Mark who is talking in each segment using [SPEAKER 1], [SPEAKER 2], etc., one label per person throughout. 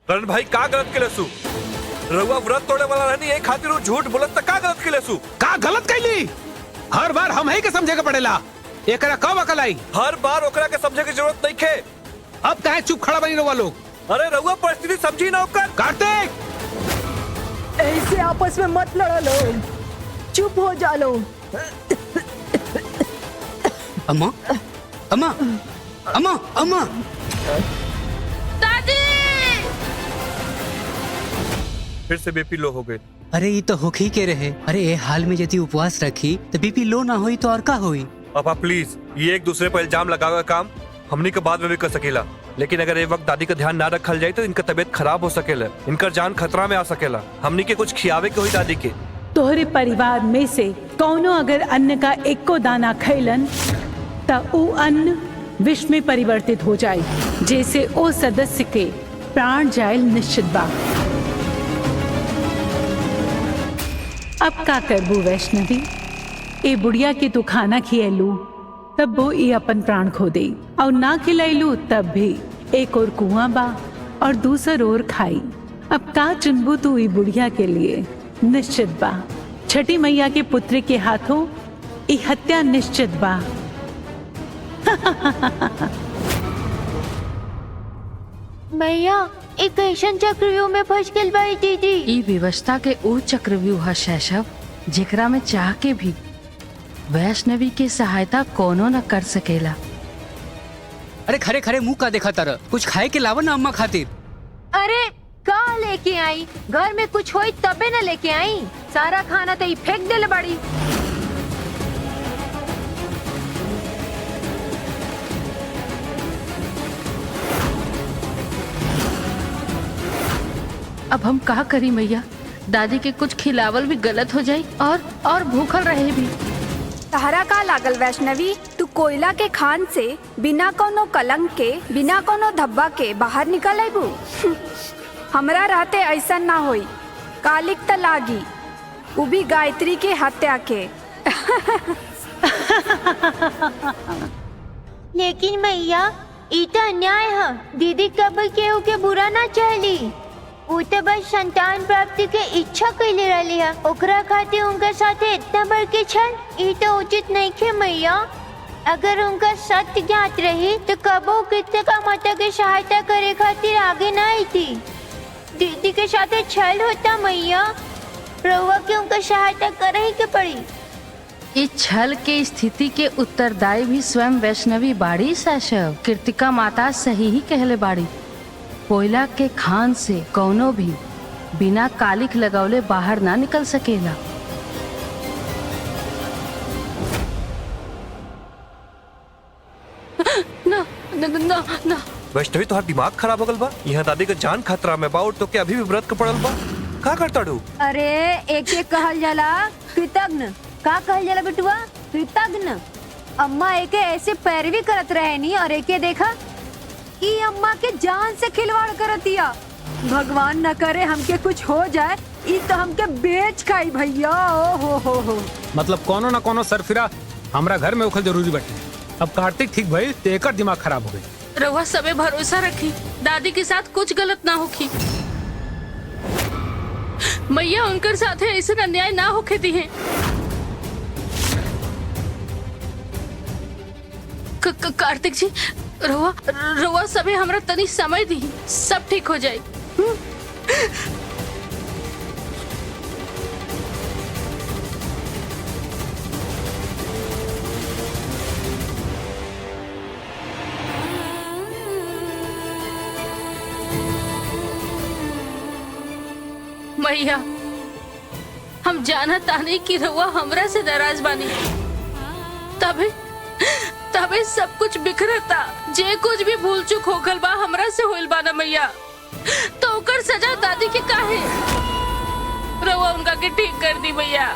[SPEAKER 1] करण भाई का गलत के लसू रउआ व्रत तोड़े वाला रहनी है खातिर वो झूठ बोलत त का गलत के लसू
[SPEAKER 2] का गलत कैली? हर बार हम ही के समझे के पड़ेला। एकरा कब अकल आई?
[SPEAKER 1] हर बार ओकरा के समझे की जरूरत नहीं खे।
[SPEAKER 2] अब काहे चुप खड़ा बनी रहुआ लोग?
[SPEAKER 1] अरे रउआ परिस्थिति समझी ना ओकर।
[SPEAKER 2] कार्तिक
[SPEAKER 3] ऐसे आपस में मत लड़ो लोग, चुप हो जा लो।
[SPEAKER 4] अम्मा अम्मा अम्मा अम्मा
[SPEAKER 5] दादी!
[SPEAKER 1] फिर से बीपी लो हो गई।
[SPEAKER 4] अरे ये तो होखी के रहे। अरे ये हाल में यदि उपवास रखी तो बीपी लो ना हुई तो और का हुई?
[SPEAKER 1] पापा प्लीज, ये एक दूसरे पर इल्जाम लगावे काम हमनी के बाद में भी कर सकेला, लेकिन अगर ये वक्त दादी का ध्यान ना रखल जाए तो इनका तबीयत खराब हो सकेला, इनका जान खतरा में आ सकेला। हमनी के कुछ खियावे के हुई दादी के।
[SPEAKER 6] तोहरे परिवार में से कौनो अगर अन्न का एको दाना खैलन त ऊ अन्न विष में परिवर्तित हो जाए, जैसे ओ सदस्य के प्राण जायल निश्चित बा। अब का करबू वैष्णवी? ए बुढ़िया के तू खाना खियलू तब वो ये अपन प्राण खो दे, और ना खिलैलू तब भी एक और कुआं बा और दूसर और खाई। अब का चुनबू तू ई बुढ़िया के लिए? निश्चित बा छठी मैया के पुत्र के हाथों ई हत्या निश्चित बा।
[SPEAKER 5] मैया एक ऐसन चक्रव्यूह में फंस गइल बाई दीदी।
[SPEAKER 7] ई व्यवस्था के ऊ चक्रव्यूह है शैशव, जेकरा में चाह के भी वैष्णवी की सहायता कोनो न कर सकेला।
[SPEAKER 4] अरे खरे खरे मुंह का देखा तारा, कुछ खाए के लावा ना अम्मा खातिर।
[SPEAKER 5] अरे का लेके आई? घर में कुछ होई तबे न लेके आई। सारा खाना तो ही फेंक देले बाड़ी।
[SPEAKER 7] अब हम कहा करी मैया? दादी के कुछ खिलावल भी गलत हो जाई और भूखल रहे भी।
[SPEAKER 8] तहरा का लागल वैष्णवी? तू कोयला के खान से बिना कोनो कलंक के, बिना कोनो धब्बा के बाहर निकल आईबू? हमरा रहते ऐसा ना होई। कालिक त लागी, वो भी गायत्री के हत्या के।
[SPEAKER 5] लेकिन मैया ई तो अन्याय है। दीदी कब केहू के बुरा ना चाहली। वो तो बस संतान प्राप्ति के इच्छा कैले रही है। ओकरा खातिर उनका साथे इतना बड़ के छल, ई तो उचित नहीं खे मैया। अगर उनका सत्य ज्ञात रही तो कबो कृतिका माता के सहायता करे खातिर आगे न आई थी। दीदी के साथे छल होता मैया, रहुआ के उनका सहायता करे ही के पड़ी।
[SPEAKER 7] इस छल के स्थिति के उत्तरदायी भी स्वयं वैष्णवी बाड़ी शैशव। कृतिका माता सही ही कहले बाड़ी। कोयला के खान से कौनो भी बिना कालिक लगौले बाहर ना निकल सकेला।
[SPEAKER 5] ना ना ना ना।
[SPEAKER 1] वैष्णवी तोहार दिमाग खराब हो गल बा। यहाँ दादी का जान खतरा में बा और तो क्या अभी भी व्रत के पड़ल बा? का करता डू?
[SPEAKER 8] अरे एक एक कहल जाला कृतज्ञ। का कहल जाला बेटुआ? कृतज्ञ। अम्मा एके ऐसे पैरवी करत रहे नी, और एके देखा ई अम्मा के जान से खिलवाड़ करतिया। भगवान न करे हमके कुछ हो जाए, ई तो हमके बेच खाई भैया। ओ हो।
[SPEAKER 2] मतलब कोनो ना कोनो सरफिरा हमरा घर में उखल जरूरी बटे। अब कार्तिक ठीक भइल तो एकर दिमाग खराब हो गई।
[SPEAKER 7] रउआ सबे भरोसा रखी, दादी के साथ कुछ गलत ना होखी। मैया उनकर साथे ऐसा अन्याय ना होखे दी है। कार्तिक जी, रउआ सबे हमरा तनी समय दी, सब ठीक हो जाए। मैया हम जाना तानी कि रउआ हमरा से नाराज बानी, तबे सब कुछ बिखरता। जे कुछ भी भूल चुक हो गल बा हमरा से होइल बा ना मैया, तो ओकर सजा दादी के काहे? रउआ उनका के ठीक कर दी मैया,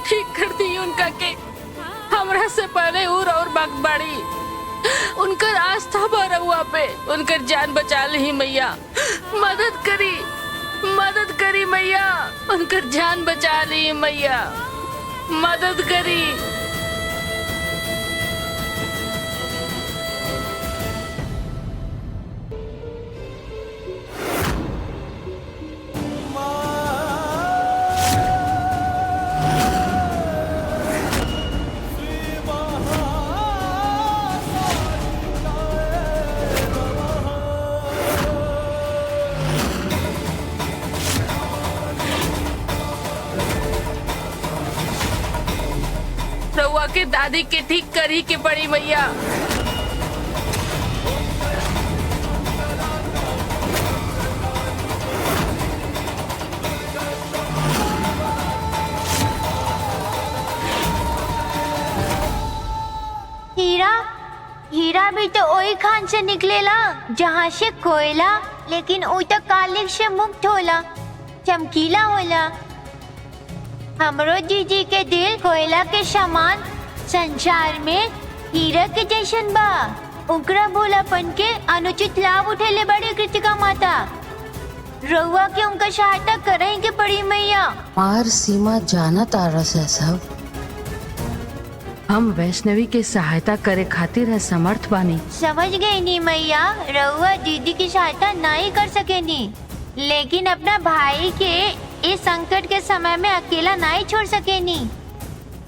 [SPEAKER 7] ठीक कर दी उनका के। हमरा से पहले और बागबाड़ी उनकर आस्था बा रउआ पे, उनकर जान बचा ली मैया। मदद करी मैया, उनकर जान बचा ली मैया, मदद करी। के दादी के ठीक कर ही के पड़ी मैया।
[SPEAKER 5] हीरा हीरा भी तो वही खान से निकलेला जहाँ से कोयला, लेकिन वो तो कालिक से मुक्त होला, चमकीला होला। हमरो जीजी के दिल कोयला के समान संसार में हीरा के जैसन बा। उनकरा भोलापन के अनुचित लाभ उठेले बड़ी कृतिका माता। रउआ के उनका सहायता करें के पड़ी मैया।
[SPEAKER 9] मार सीमा जाना तारा से सब हम वैष्णवी के सहायता करे खातिर है समर्थ बानी।
[SPEAKER 5] समझ गई नी मैया, रउआ दीदी की सहायता नहीं कर सके नी, लेकिन अपना भाई के इस संकट के समय में अकेला नहीं छोड़ सके नी।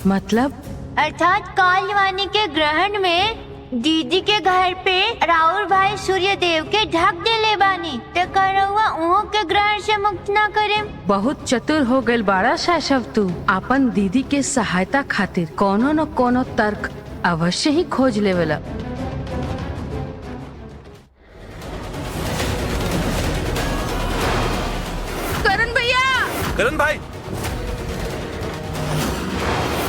[SPEAKER 9] मतलब
[SPEAKER 5] अर्थात कालवानी के ग्रहण में दीदी के घर पे राउर भाई सूर्य देव के ढक देले बानी, तो करवा उहो के ग्रहण से मुक्त ना करे।
[SPEAKER 9] बहुत चतुर हो गइल बाड़ा शाशव तू। अपन दीदी के सहायता खातिर कोनो न कोनो तर्क अवश्य ही खोज लेवला।
[SPEAKER 7] करण भैया,
[SPEAKER 1] करण भाई,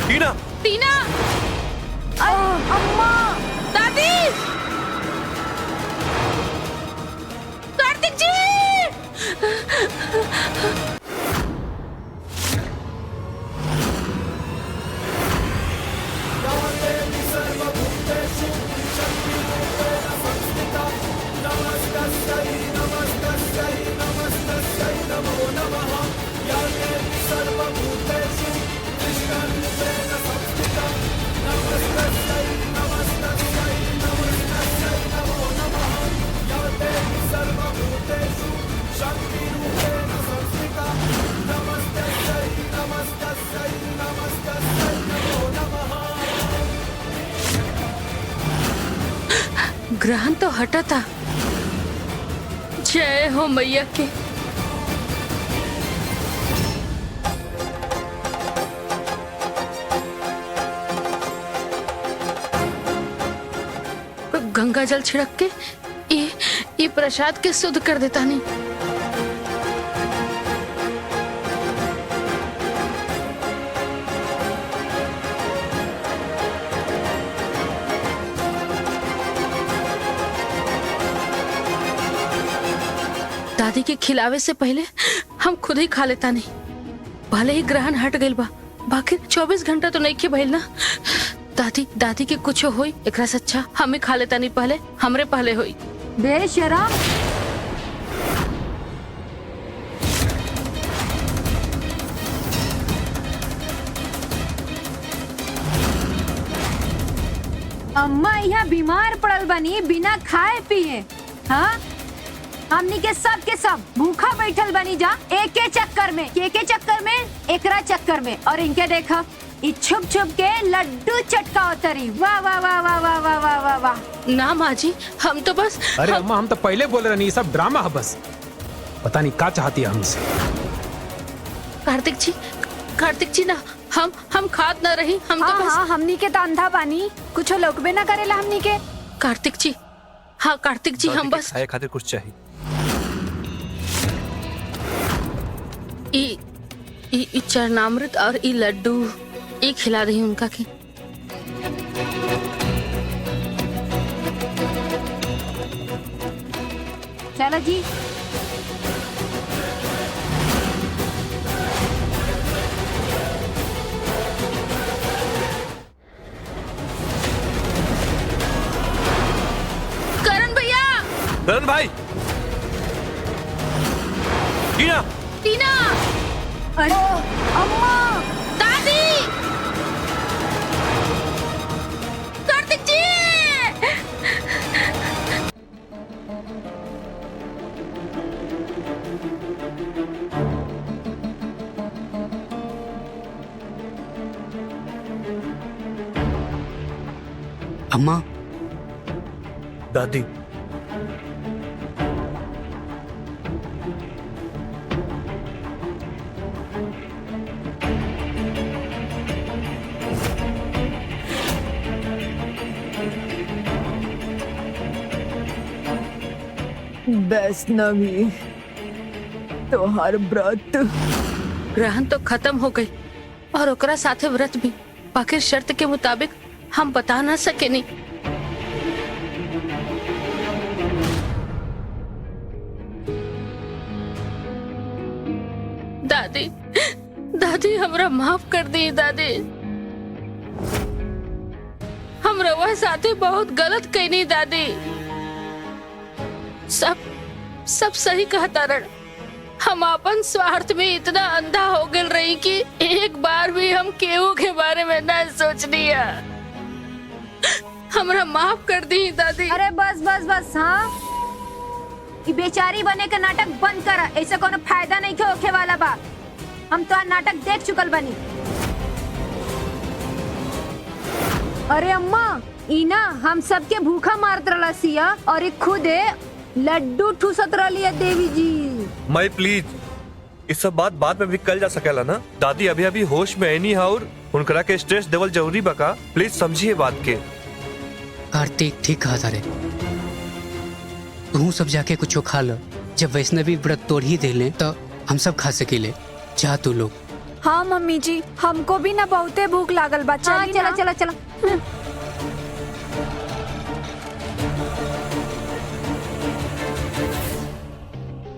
[SPEAKER 1] टीना,
[SPEAKER 7] टीना,
[SPEAKER 5] अम्मा,
[SPEAKER 7] दादी, कार्तिक जी।
[SPEAKER 9] ग्रहण तो हटा था।
[SPEAKER 7] जय हो मैया के। गंगा जल छिड़क के ये प्रसाद के शुद्ध कर देता नहीं। दादी के खिलावे से पहले हम खुद ही खा लेता नहीं। भले ही ग्रहण हट गइल बा, बाकी 24 घंटा तो नहीं के भइल ना। दादी के कुछ होई एकरा से अच्छा हमें खा लेता नहीं, पहले हमरे पहले होई।
[SPEAKER 8] बेशरम। अम्मा यहाँ बीमार पड़ल बनी बिना खाए पिए। हाँ, हमनी के सब भूखा बैठल बनी जा एक के चक्कर में, एकरा चक्कर में। और इनके देखा छुप के लड्डू चटका उतरी। वाह वाह वाह वाह वाह वाह वाह वाह वाह।
[SPEAKER 7] ना माँ जी, हम तो बस
[SPEAKER 2] अरे अम्मा, हम तो पहले बोल रहे नहीं, ये सब ड्रामा है बस। पता नहीं क्या चाहती है हमसे।
[SPEAKER 7] कार्तिक जी ना, हम खाद न रही, हम तो बस।
[SPEAKER 8] हाँ, हमनी के तो अंधा बानी, कुछ लोकबे ना करेला हमनी के।
[SPEAKER 7] कार्तिक जी, हाँ कार्तिक जी, हम बस
[SPEAKER 1] खाए खातिर कुछ चाहिए।
[SPEAKER 7] ई चरणामृत और ई लड्डू ई खिला रही उनका की।
[SPEAKER 8] चलो जी।
[SPEAKER 7] करण भैया,
[SPEAKER 1] करण भाई, टीना,
[SPEAKER 7] टीना,
[SPEAKER 8] अरे अम्मा,
[SPEAKER 7] दादी, कार्तिक जी।
[SPEAKER 4] अम्मा,
[SPEAKER 1] दादी,
[SPEAKER 3] वैष्णवी तोहार व्रत
[SPEAKER 9] ग्रहण तो खत्म हो गई और ओकरा साथे व्रत भी, बाकी शर्त के मुताबिक हम बता ना सके नहीं। दादी दादी हमरा माफ कर दी दादी, हम रवा साथे बहुत गलत कहनी दादी। सब सही कहता रण, हम अपन स्वार्थ में इतना अंधा हो गए रही कि एक बार भी हम केहू के बारे में न सोचनी है। हमरा माफ कर दी दादी।
[SPEAKER 8] अरे बस बस बस, हाँ ये बेचारी बने के नाटक बंद करा, ऐसा कोनो फायदा नहीं के होखे वाला बा। हम तो नाटक देख चुकल बनी। अरे अम्मा इना हम सबके भूखा मारत रहला सिया और एक खुदे लड्डू ठूसत रहली है देवी जी।
[SPEAKER 1] मैं प्लीज इस सब बाद में भी कल जा सकेला ना। दादी अभी अभी होश में नहीं है और उनकरा के स्ट्रेस देवल जरूरी बका। प्लीज समझिए बात के।
[SPEAKER 4] कार्तिक ठीक कहा तारे, तू सब जाके कुछ खा लो। जब वैष्णवी व्रत तोड़ ही दे ले तो हम सब खा सकेले। जा तू लोग।
[SPEAKER 8] हाँ मम्मी जी, हमको भी ना बहुते भूख लागल बा। हाँ, चला चला चला।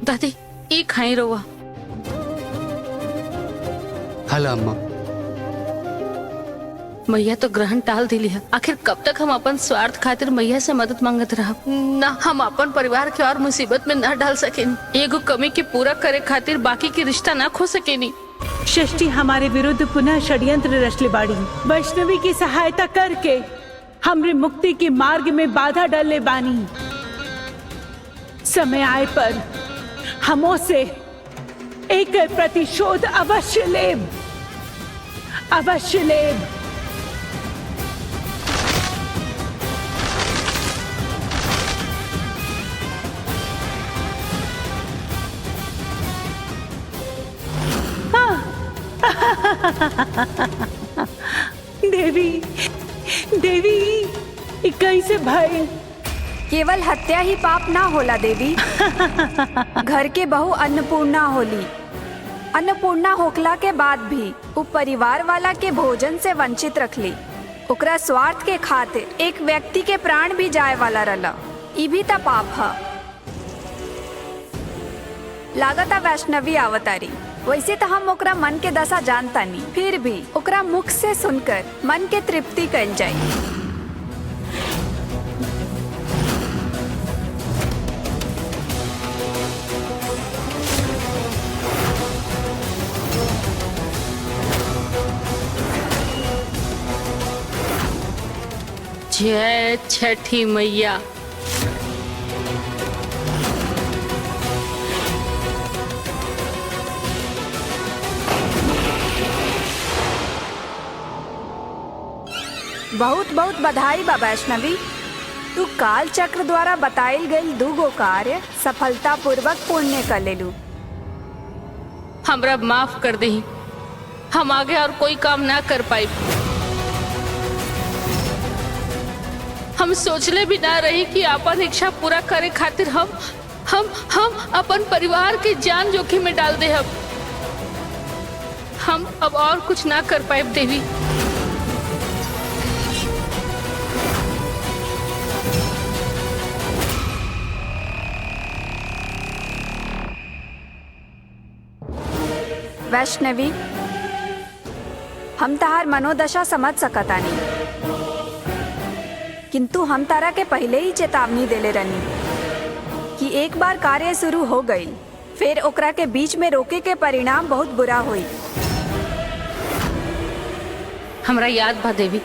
[SPEAKER 9] दादी ई खाई रवा।
[SPEAKER 4] हाला अम्मा।
[SPEAKER 9] मैया तो ग्रहण टाल दिली है, आखिर कब तक हम अपन स्वार्थ खातिर मैया से मदद मांगत रह ना। हम अपन परिवार के और मुसीबत में न डाल सकेनी। एगो कमी के पूरा करे खातिर बाकी के रिश्ता ना खो सकेनी।
[SPEAKER 6] षष्ठी हमारे विरुद्ध पुनः षड्यंत्र रचले बाड़ी। वैष्णवी की सहायता करके हमरे मुक्ति के मार्ग में बाधा डालने बानी। समय आए पर हमों से एक प्रतिशोध अवश्य लेब, अवश्य लेब। देवी देवी कैसे भाई?
[SPEAKER 8] केवल हत्या ही पाप ना होला देवी। घर के बहू अन्नपूर्णा होली। अन्नपूर्णा होखला के बाद भी वो परिवार वाला के भोजन से वंचित रखली। ओकरा स्वार्थ के खातिर एक व्यक्ति के प्राण भी जाए वाला रहला। ई भी ता पाप है। लागता वैष्णवी अवतारी। वैसे तो हम ओकरा मन के दशा जानता नहीं, फिर भी ओकरा मुख से सुनकर मन के तृप्ति कल जाए।
[SPEAKER 9] जय छठी मैया।
[SPEAKER 8] बहुत बहुत बधाई बा वैष्णवी। तू काल चक्र द्वारा बताइल गई दूगो कार्य सफलता पूर्वक पूर्ण कर लेलू।
[SPEAKER 9] हमरा माफ कर दही, हम आगे और कोई काम ना कर पाई। हम सोचले भी ना रही कि अपन इच्छा पूरा करे खातिर हम अपन परिवार के जान जोखिम में डाल दे। हम अब और कुछ ना कर पाए देवी।
[SPEAKER 8] वैष्णवी, हम तार मनोदशा समझ सकता नहीं, किंतु हम तारा के पहले ही चेतावनी देले रहनी कि एक बार कार्य शुरू हो गई फिर ओकरा के बीच में रोके के परिणाम बहुत बुरा हुई।
[SPEAKER 9] हमरा याद बा देवी,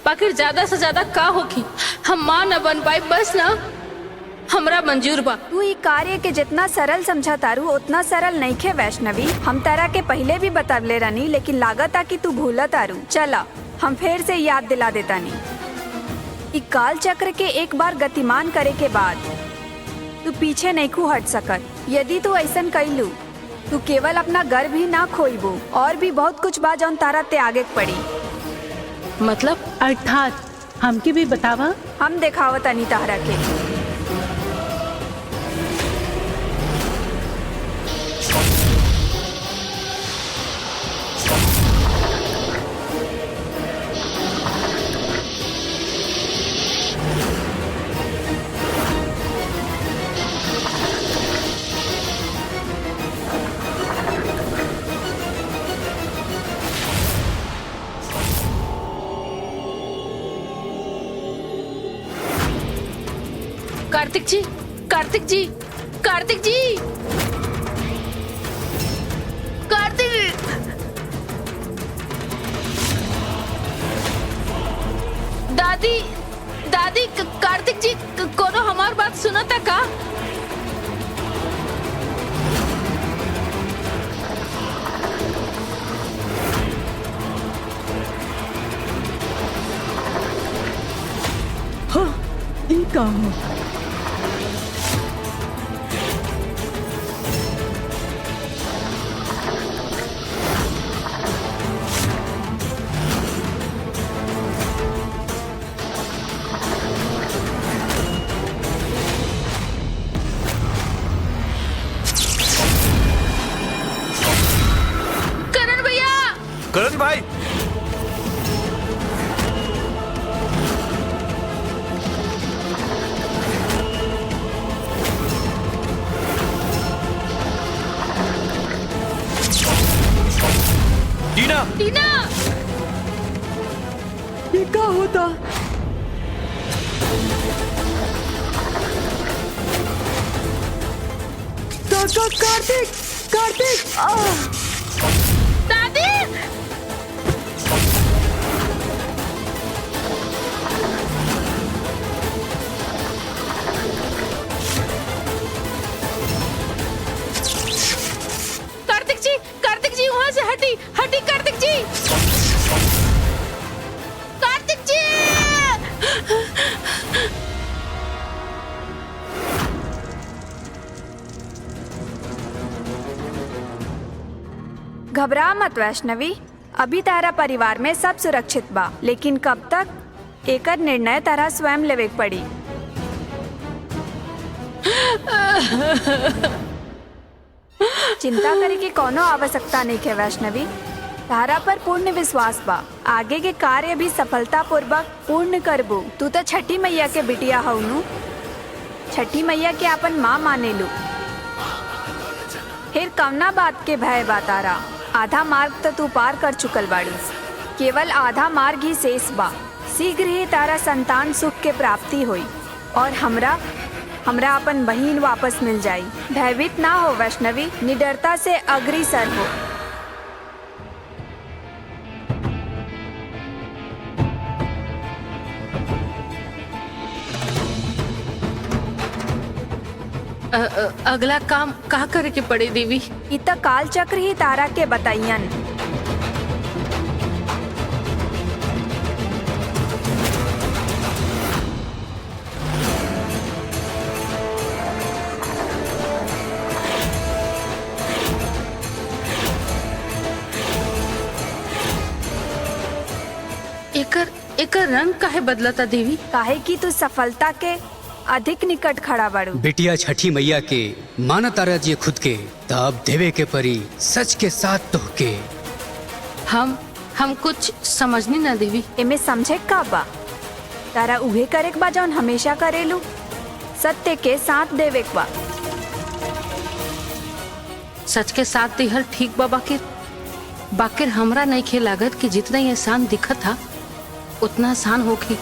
[SPEAKER 9] बाकी ज्यादा से ज्यादा का होगी हम मां न बन पाए, बस ना हमरा मंजूर बा।
[SPEAKER 8] तू ई कार्य के जितना सरल समझा तारू उतना सरल नहीं खे वैष्णवी। हम तारा के पहले भी बतवले रहनी, लेकिन लागता कि तू भूला तारू। चला हम फिर से याद दिला देता नहीं। ई काल चक्र के एक बार गतिमान करे के बाद तू पीछे नहीं खू हट सकत। यदि तू ऐसन कैलू तू केवल अपना घर भी ना खोईबू और भी बहुत कुछ बा जौन तारा त्यागे पड़ी।
[SPEAKER 9] मतलब
[SPEAKER 6] अर्थात हमके भी बतावा।
[SPEAKER 8] हम देखावत अनी तारा के।
[SPEAKER 9] कार्तिक जी, कार्तिक जी, कार्तिक जी, कार्तिक। दादी, दादी, कार्तिक जी कोनो हमार बात सुना था का?
[SPEAKER 3] हाँ, ई का हो?
[SPEAKER 9] करण भैया,
[SPEAKER 1] करण भाई, टीना,
[SPEAKER 9] टीना,
[SPEAKER 3] ये का होता? कार्तिक, कार्तिक,
[SPEAKER 9] दादी। कार्तिक जी वहां से हटी, हटी कार्तिक जी, कार्तिक जी।
[SPEAKER 8] घबरा मत वैष्णवी, अभी तारा परिवार में सब सुरक्षित बा, लेकिन कब तक एकर निर्णय तारा स्वयं लेवे के पड़ी। चिंता करे की कोनो आवश्यकता नहीं है वैष्णवी, तारा पर पूर्ण विश्वास बा। आगे के कार्य भी सफलता पूर्वक पूर्ण करबू। तू तो छठी मैया के बिटिया हउनु, छठी मैया के अपन माँ माने लू। फिर कवना बात के भय बा तारा? आधा मार्ग तो तू पार कर चुकल बाड़ी, केवल आधा मार्ग ही शेष बा। शीघ्र ही तारा संतान सुख के प्राप्ति हुई और हमरा अपन बहिन वापस मिल जाई। भयभीत ना हो वैष्णवी, निडरता से अग्रसर हो।
[SPEAKER 9] अगला काम का करे के पड़े देवी?
[SPEAKER 8] इत काल चक्र ही तारा के बताइयन।
[SPEAKER 9] एकर रंग काहे बदलता देवी?
[SPEAKER 8] काहे कि तू सफलता के अधिक निकट खड़ा बाड़ू।
[SPEAKER 4] बिटिया छठी मैया के माना तारा जी खुद के, तब देवे के परी सच के साथ तो के।
[SPEAKER 9] हम कुछ समझनी ना देवी।
[SPEAKER 8] एमे समझे का बा? तारा उहे करे के बा जौन हमेशा करेलू, सत्य के साथ देवे के बा।
[SPEAKER 9] सच के साथ दिहल ठीक बा, बाकिर हमरा नहीं खे लागत कि जितना ये आसान दिखत था उतना आसान होगी।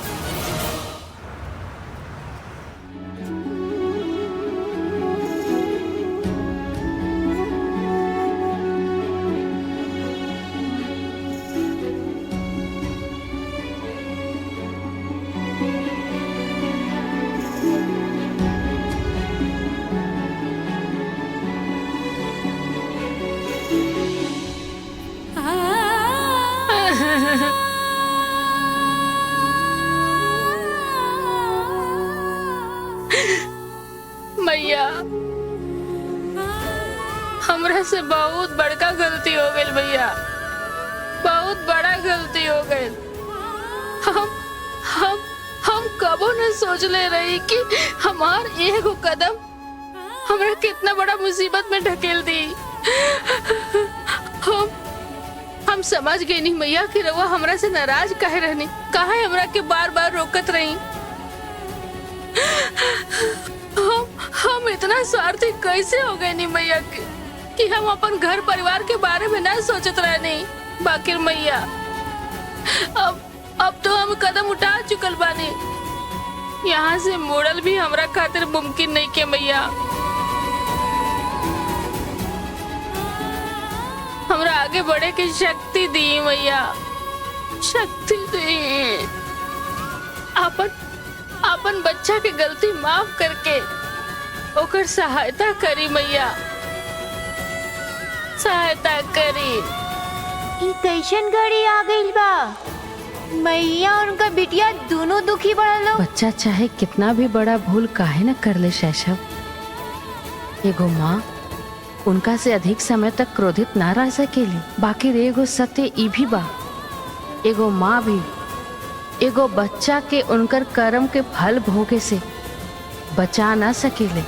[SPEAKER 9] मैया, हमरा से बहुत बड़का गलती हो गई भैया, बहुत बड़ा गलती हो गई। हम कबो न सोच ले रही कि हमार एगो कदम हमरा कितना बड़ा मुसीबत में ढकेल दी। हम समझ गए नहीं मैया कि रवा हमरा से नाराज काहे रहनी, काहे हमरा के बार बार रोकत रही। हम इतना स्वार्थी कैसे हो गए नहीं मैया कि हम अपन घर परिवार के बारे में ना सोचत रहे नहीं। बाकिर मैया, अब तो हम कदम उठा चुकल बानी।
[SPEAKER 7] यहाँ से मोड़ल भी हमरा खातिर मुमकिन नहीं के मैया। हमरा आगे बढ़े की शक्ति दी मैया, शक्ति दी। अपन बच्चा के गलती माफ करके ओकर सहायता करी मैया, सहायता करी।
[SPEAKER 5] ई कैसन घड़ी आ गइल बा, मैया और उनका बिटिया दोनों दुखी पड़ लो।
[SPEAKER 9] बच्चा चाहे कितना भी बड़ा भूल काहे न कर ले शैशव, एगो माँ उनका से अधिक समय तक क्रोधित ना रह सकेली। बाकी एगो सत्य ई भी बा, एगो माँ भी एगो बच्चा के उनकर कर्म के फल भोगे से बचा ना सकेले।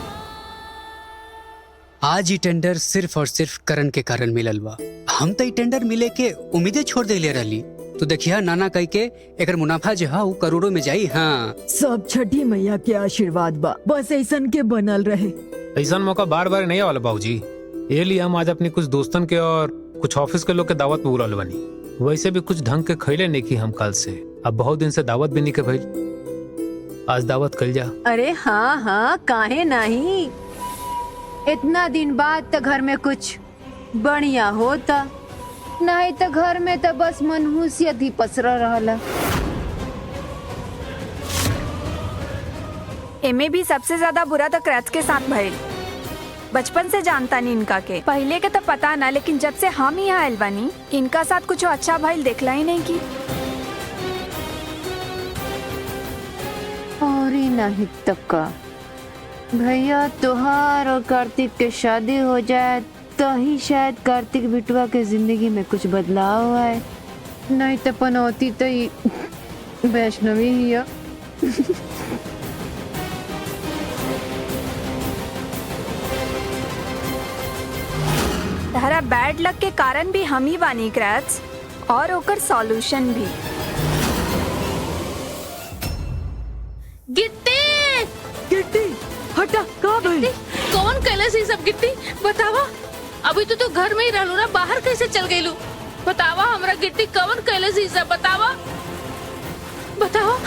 [SPEAKER 4] आज ही टेंडर सिर्फ और सिर्फ करण के कारण मिलल बा। हम तो टेंडर मिले के उम्मीदें छोड़ देले रहली। तो देखिया नाना कह के एकर मुनाफा जो है वो करोड़ों में जाई। हाँ,
[SPEAKER 3] सब छठी मैया के आशीर्वाद बा, बस ऐसन के बनल रहे।
[SPEAKER 2] ऐसा मौका बार बार नहीं आवाला बाबूजी। ये लिए हम आज अपने कुछ दोस्तन के और कुछ ऑफिस के लोग के दावत पे बुलाल बनी। वैसे भी कुछ ढंग के खैले नहीं की हम कल से, अब बहुत दिन से दावत भी नहीं के भइल। आज दावत कल जा।
[SPEAKER 8] अरे हाँ हाँ, काहे नहीं। इतना दिन बाद तो घर में कुछ बढ़िया होता, नहीं तो घर में तो बस मनहूसियत ही पसरा रहला।
[SPEAKER 10] एमे भी सबसे ज्यादा बुरा तो क्रैच के साथ भइल। बचपन से जानता नहीं इनका के, पहले के तो पता ना, लेकिन जब से हम यहाँ आयल बानी इनका साथ कुछ अच्छा भइल देखला ही नहीं की।
[SPEAKER 8] और ही नहीं तक का भैया, तुहार और कार्तिक के शादी हो जाए तो ही शायद कार्तिक बिटवा के जिंदगी में कुछ बदलाव आए, नहीं तो पनौती तो ही वैष्णवी ही है।
[SPEAKER 10] तहरा बैड लक के कारण भी हम ही बानी क्रैच, और ओकर सॉल्यूशन भी।
[SPEAKER 7] गिट्टी
[SPEAKER 3] गिट्टी हटा, का भाई?
[SPEAKER 7] कौन कैलस ये सब गिट्टी बतावा। अभी तो घर में ही रहलू ना, बाहर कैसे चल गईलू बतावा। हमरा गिट्टी कौन कैलस ये सब बतावा, बतावा।